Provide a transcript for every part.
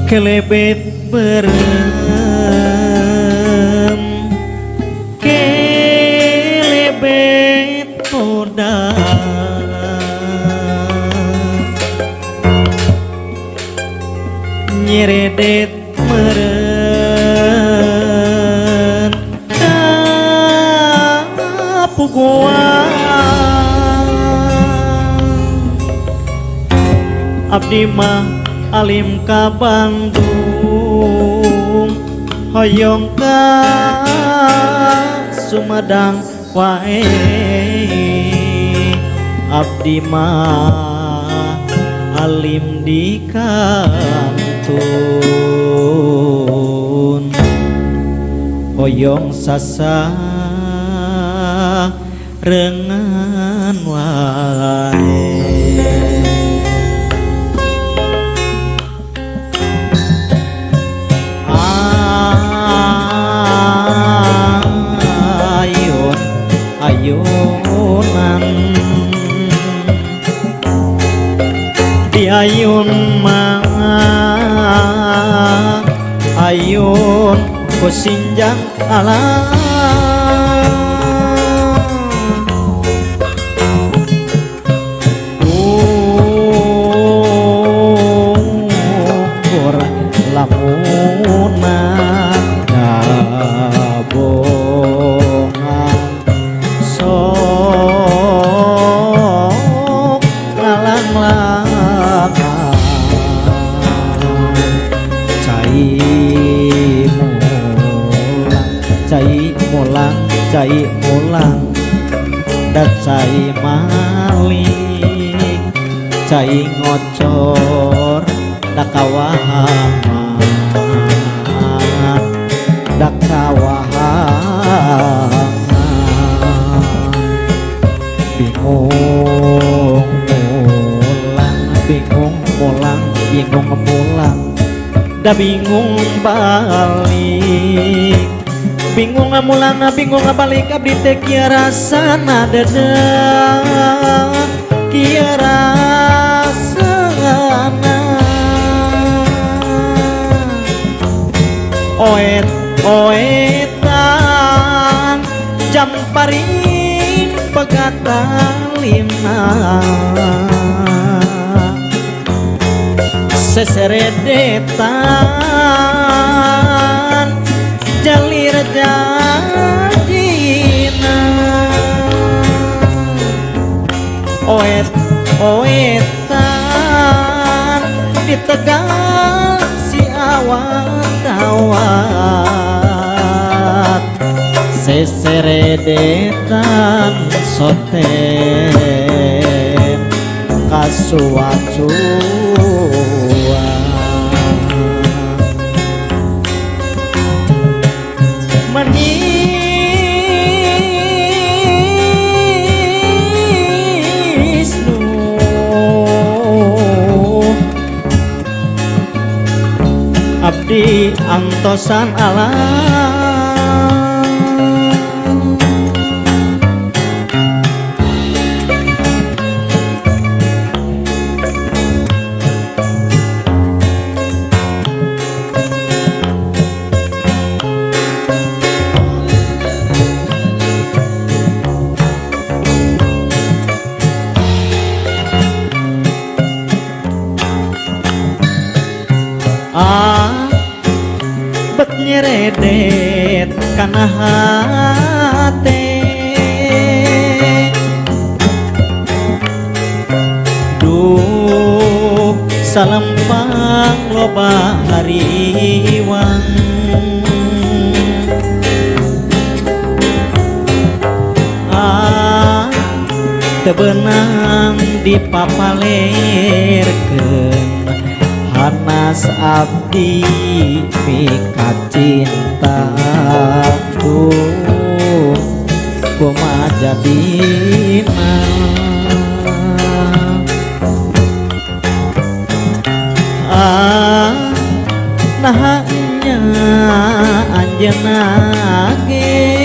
kelebet berem kelebet toda nyeredet meren kapuguan abdi mah alim ka Bandung hoyong ka Sumedang wae abdi mah alim di Kantun hoyong sasa rengan wae ayunan di ayun mah ayun kusinjang alam orang lamunan gabongan sok ngalang-langan cai mulang dan cai malik cai ngocor dakawahangan bingung mulang da bingung balik bingung mulang bingung balik abdi teh kieu rasana dedeung kieu rasana oetan jam paring pegatalina seseredetan jalir jadina oetan di Tegal si awat seseredetan soten kasuacuan manis abdi antosan alam bet nyeredet kana hate duh salempang loba hariwang teu beunang dipapalerkeun panas abdi mika cinta kumaha jadina nahanya anjeunna ge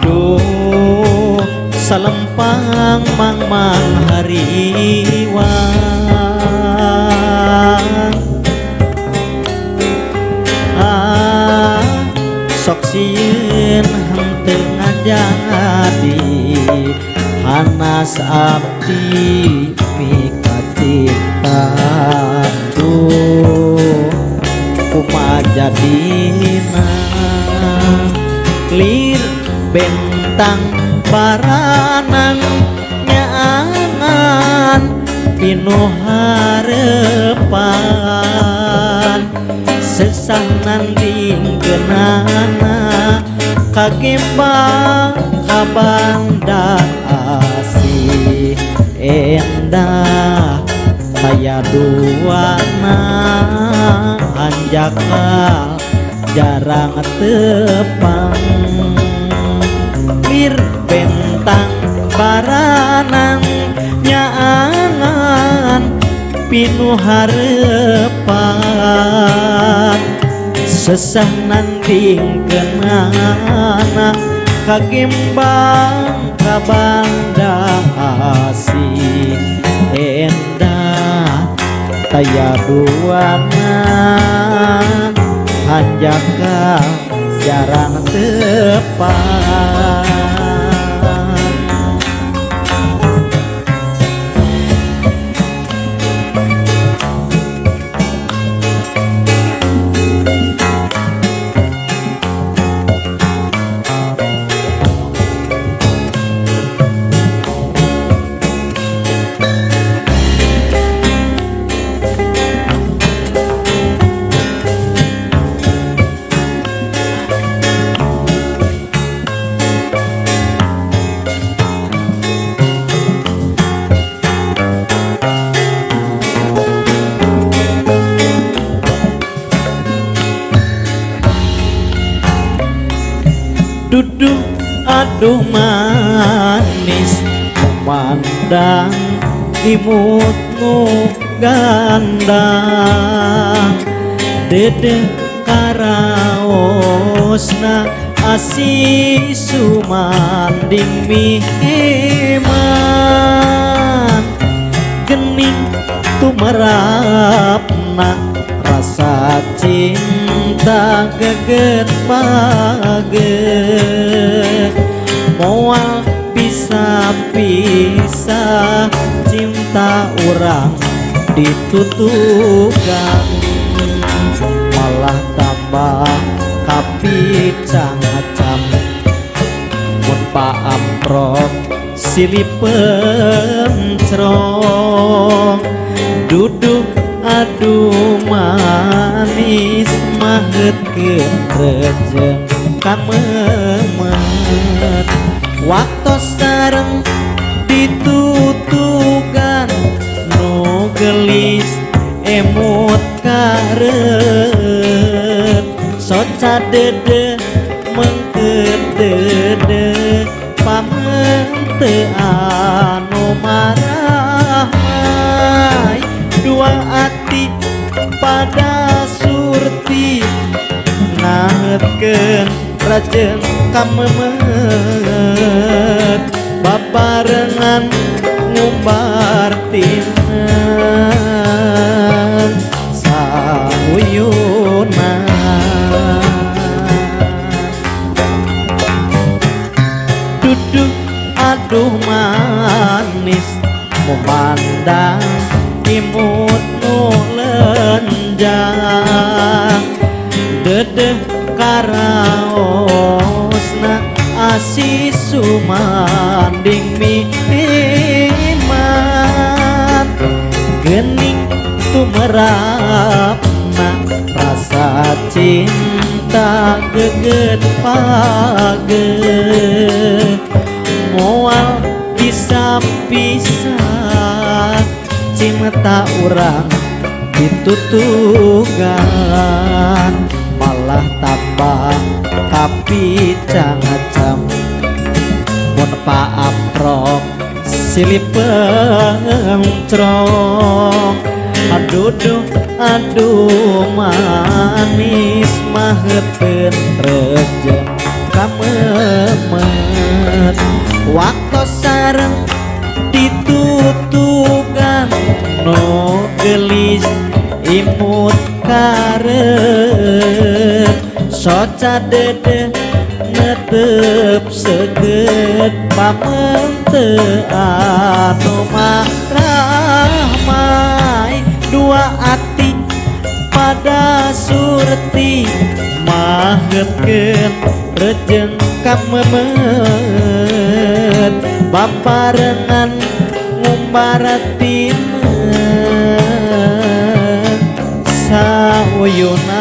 duh salempang mang hariwang Mas abdi mika cintaku kumaha jadina lir bentang baranang nyaangan pinuh harepan sesah nanding genana kagembang kabanda asih endah saya duana hanjakal jarang tepang lir bentang baranang nyaangan pinuh harepan sesah nanding kenana kagembang kabanda asih endah taya duana hanjaka jarang tepang duduk aduh manis memandang imutmu gandang dede karaosna asih sumanding miheman gening tumerapna rasa cinta geget baget moal bisa cinta orang ditutukan malah tambah kapicang acam mun paamprok silih pencrong duduk aduh manis mahetkeun rejeng kamemet waktu sareng ditutukan nu gelis emut karet soca dede mengket dede pamente anu marah mai dua hati pada surti nahetkeun rajen kamemet babarengan ngumbar tinan sauyunan duduk aduh manis memandang imutmu lenjang dedeh karaosna asih sumanding mihiman gening tumerapna rasa cinta geget paget moal bisa-bisa cinta urang ditutukan malah tambah kapicang acam mun paamprok silih pencrong aduh manis mahetkeun rejeng kamemet waktu sareng ditutukan no gelis imut karet soca dede netep seket pamente anu ramai dua ati pada surti mahetkeun rejeng kamemet baparengan ngumbaratin sauyuna